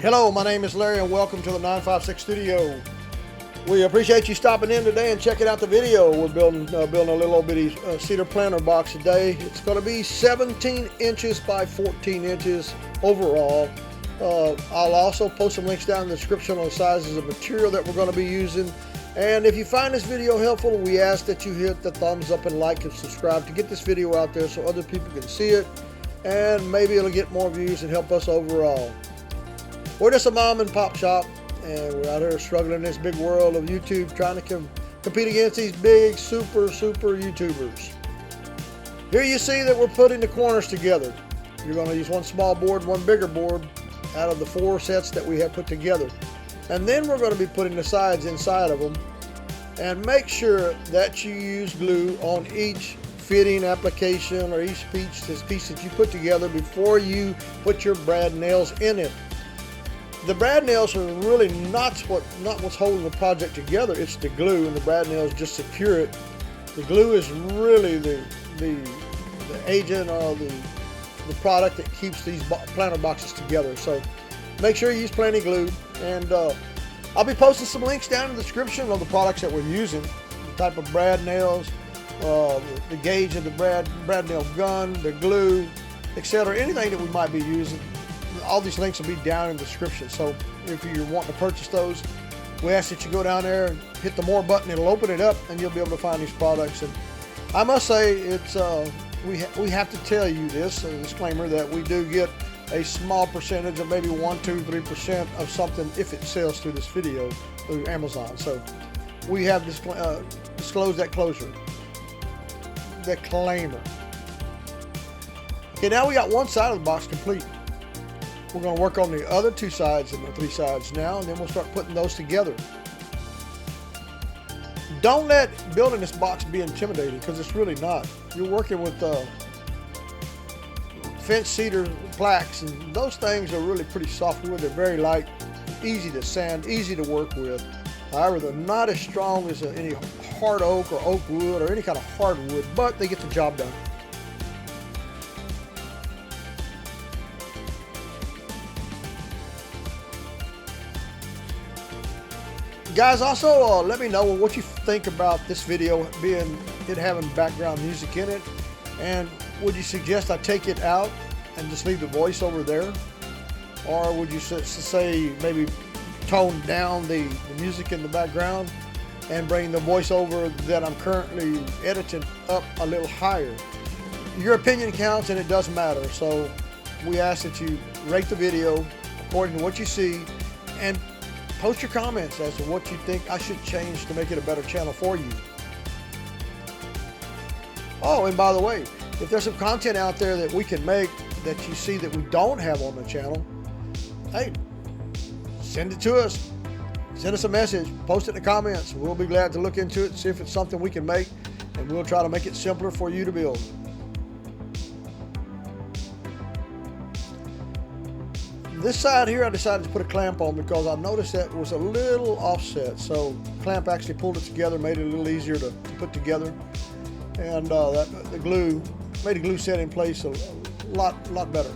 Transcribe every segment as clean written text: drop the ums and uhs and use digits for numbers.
Hello, my name is Larry and welcome to the 956 studio. We appreciate you stopping in today and checking out the video. We're building a little old bitty cedar planter box today. It's going to be 17 inches by 14 inches overall. I'll also post some links down in the description on the sizes of material that we're going to be using. And if you find this video helpful, we ask that you hit the thumbs up and like and subscribe to get this video out there so other people can see it. And maybe it'll get more views and help us overall. We're just a mom and pop shop, and we're out here struggling in this big world of YouTube, trying to compete against these big super YouTubers. Here you see that we're putting the corners together. You're going to use one small board, one bigger board out of the 4 sets that we have put together. And then we're going to be putting the sides inside of them. And make sure that you use glue on each fitting application or each piece that you put together before you put your brad nails in it. The brad nails are really not what's holding the project together. It's the glue, and the brad nails just secure it. The glue is really the agent or the product that keeps these planter boxes together. So make sure you use plenty of glue, and I'll be posting some links down in the description of the products that we're using, the type of brad nails, the gauge of the brad nail gun, the glue, etc. Anything that we might be using. All these links will be down in the description. So if you're wanting to purchase those, we ask that you go down there and hit the more button. It'll open it up and you'll be able to find these products. And I must say, it's we have to tell you this, a disclaimer, that we do get a small percentage of maybe 1, 2, 3% of something if it sells through this video through Amazon. So we have disclosed that disclaimer. Okay, now we got one side of the box complete. We're going to work on the other 2 sides and the 3 sides now, and then we'll start putting those together. Don't let building this box be intimidating, because it's really not. You're working with fenced cedar plaques, and those things are really pretty soft wood. They're very light, easy to sand, easy to work with. However, they're not as strong as any hard oak or oak wood or any kind of hardwood, but they get the job done. Guys, also let me know what you think about this video having background music in it, and would you suggest I take it out and just leave the voiceover there, or would you say maybe tone down the music in the background and bring the voiceover that I'm currently editing up a little higher? Your opinion counts, and it does matter. So we ask that you rate the video according to what you see, and post your comments as to what you think I should change to make it a better channel for you. Oh, and by the way, if there's some content out there that we can make that you see that we don't have on the channel, hey, send it to us. Send us a message. Post it in the comments. We'll be glad to look into it and see if it's something we can make, and we'll try to make it simpler for you to build. This side here I decided to put a clamp on because I noticed that it was a little offset, so the clamp actually pulled it together, made it a little easier to put together, and the glue made the glue set in place a lot better.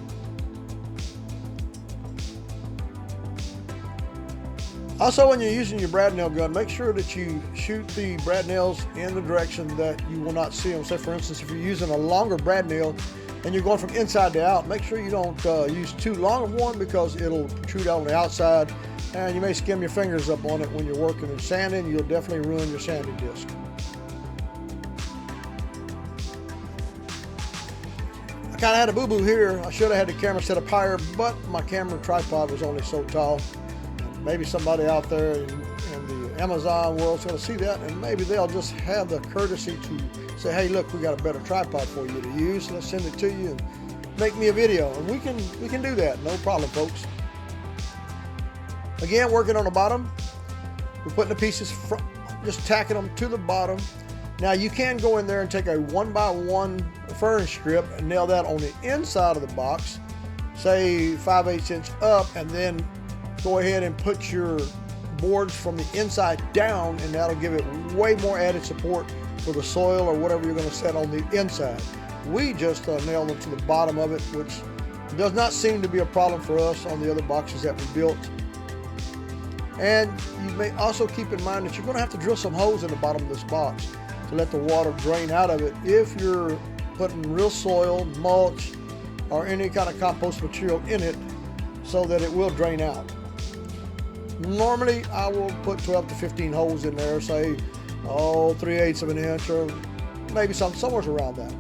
Also, when you're using your brad nail gun, make sure that you shoot the brad nails in the direction that you will not see them. Say, for instance, if you're using a longer brad nail and you're going from inside to out, make sure you don't use too long of one, because it'll protrude out on the outside and you may skim your fingers up on it when you're working and sanding. You'll definitely ruin your sanding disc. I kind of had a boo-boo here. I should have had the camera set up higher, but my camera tripod was only so tall. Maybe somebody out there in the Amazon world is going to see that, and maybe they'll just have the courtesy to say, hey, look, we got a better tripod for you to use. Let's send it to you and make me a video. And we can do that. No problem, folks. Again, working on the bottom. We're putting the pieces, just tacking them to the bottom. Now, you can go in there and take a 1x1 fern strip and nail that on the inside of the box, say 5/8 inch up, and then go ahead and put your boards from the inside down, and that'll give it way more added support for the soil or whatever you're going to set on the inside. We just nailed them to the bottom of it, which It does not seem to be a problem for us on the other boxes that we built. And you may also keep in mind that you're going to have to drill some holes in the bottom of this box to let the water drain out of it if you're putting real soil, mulch, or any kind of compost material in it, so that it will drain out. Normally I will put 12 to 15 holes in there, say 3/8 of an inch, or maybe somewhere around that.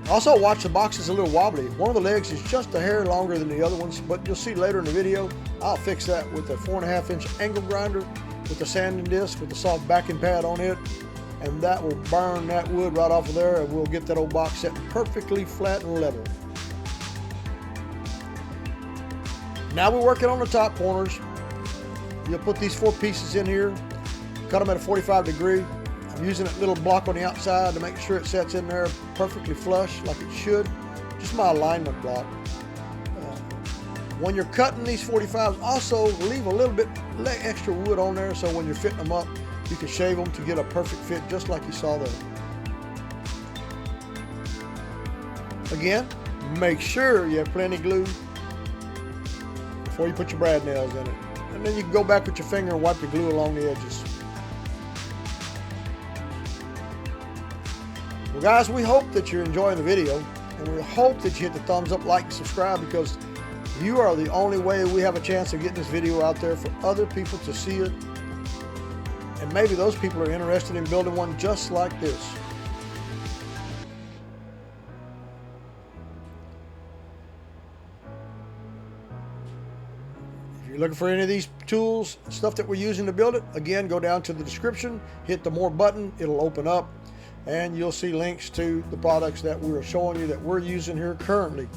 Also, watch, the box is a little wobbly. One of the legs is just a hair longer than the other ones, but you'll see later in the video I'll fix that with a 4.5 inch angle grinder with the sanding disc with the soft backing pad on it, and that will burn that wood right off of there, and we'll get that old box set perfectly flat and level. Now we're working on the top corners. You'll put these 4 pieces in here, cut them at a 45 degree. I'm using a little block on the outside to make sure it sets in there perfectly flush like it should. Just my alignment block. When you're cutting these 45s, also leave a little bit extra wood on there, so when you're fitting them up, you can shave them to get a perfect fit just like you saw there. Again, make sure you have plenty glue before you put your brad nails in it. And then you can go back with your finger and wipe the glue along the edges. Well guys, we hope that you're enjoying the video, and we hope that you hit the thumbs up, like, and subscribe, because you are the only way we have a chance of getting this video out there for other people to see it. And maybe those people are interested in building one just like this. If you're looking for any of these tools, stuff that we're using to build it, again, go down to the description, hit the more button, it'll open up, and you'll see links to the products that we are showing you that we're using here currently.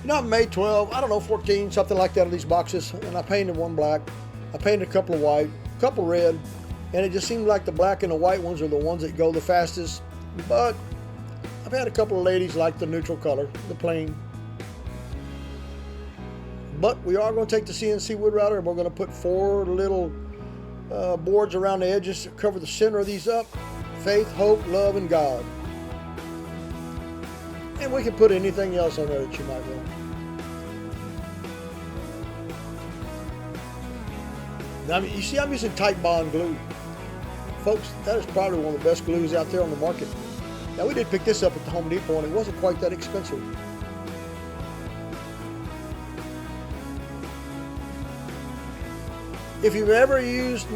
You know, I made 12, I don't know, 14, something like that of these boxes, and I painted one black. I painted a couple of white, a couple red, and it just seemed like the black and the white ones are the ones that go the fastest. But I've had a couple of ladies like the neutral color, the plain. But we are going to take the CNC wood router, and we're going to put 4 little boards around the edges to cover the center of these up. Faith, hope, love, and God. And we can put anything else on there that you might want. Now, you see, I'm using Tight Bond glue. Folks, that is probably one of the best glues out there on the market. Now, we did pick this up at the Home Depot, and it wasn't quite that expensive. If you've never used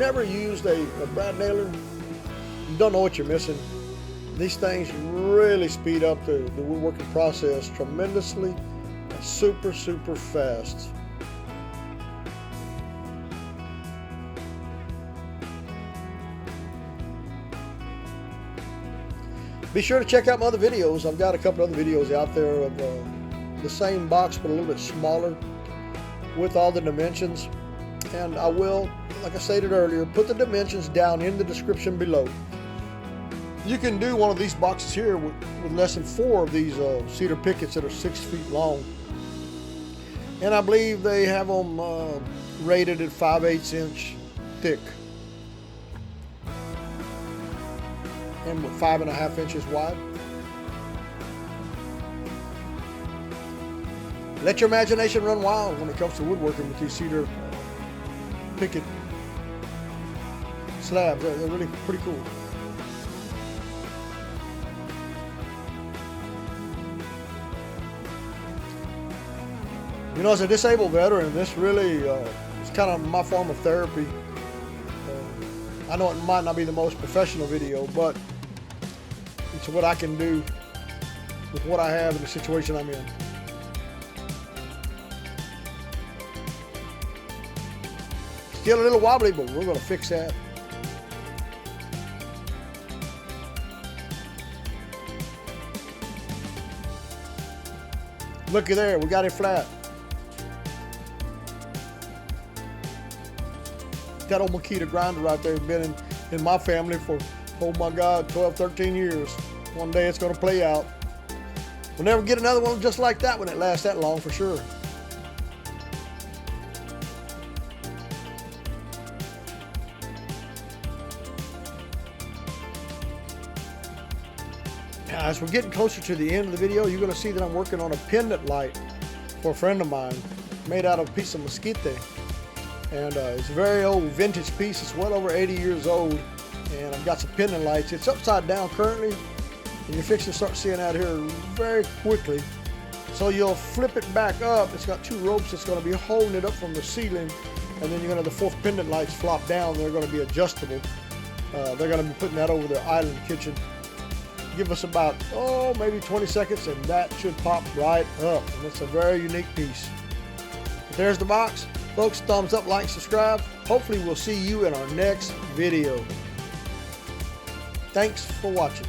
a brad nailer, you don't know what you're missing. These things really speed up the woodworking process tremendously and super fast. Be sure to check out my other videos. I've got a couple other videos out there of the same box but a little bit smaller with all the dimensions. And I will, like I stated earlier, put the dimensions down in the description below. You can do one of these boxes here with less than 4 of these cedar pickets that are 6 feet long. And I believe they have them rated at 5/8 inch thick. And 5.5 inches wide. Let your imagination run wild when it comes to woodworking with these cedar picket slabs. They're really pretty cool. You know, as a disabled veteran, this really is kind of my form of therapy. I know it might not be the most professional video, but it's what I can do with what I have in the situation I'm in. Still a little wobbly, but we're going to fix that. Looky there, we got it flat. That old Makita grinder right there has been in my family for, oh my God, 12, 13 years. One day it's going to play out. We'll never get another one just like that one that lasts that long for sure. Now, as we're getting closer to the end of the video, you're going to see that I'm working on a pendant light for a friend of mine, made out of a piece of mesquite. And it's a very old vintage piece. It's well over 80 years old. And I've got some pendant lights. It's upside down currently, and you're fixing to start seeing out here very quickly. So you'll flip it back up. It's got 2 ropes that's going to be holding it up from the ceiling, and then you're going to have the 4th pendant lights flop down. They're going to be adjustable. They're going to be putting that over their island kitchen. Give us about, maybe 20 seconds, and that should pop right up. And it's a very unique piece. But there's the box. Folks, thumbs up, like, subscribe. Hopefully we'll see you in our next video. Thanks for watching.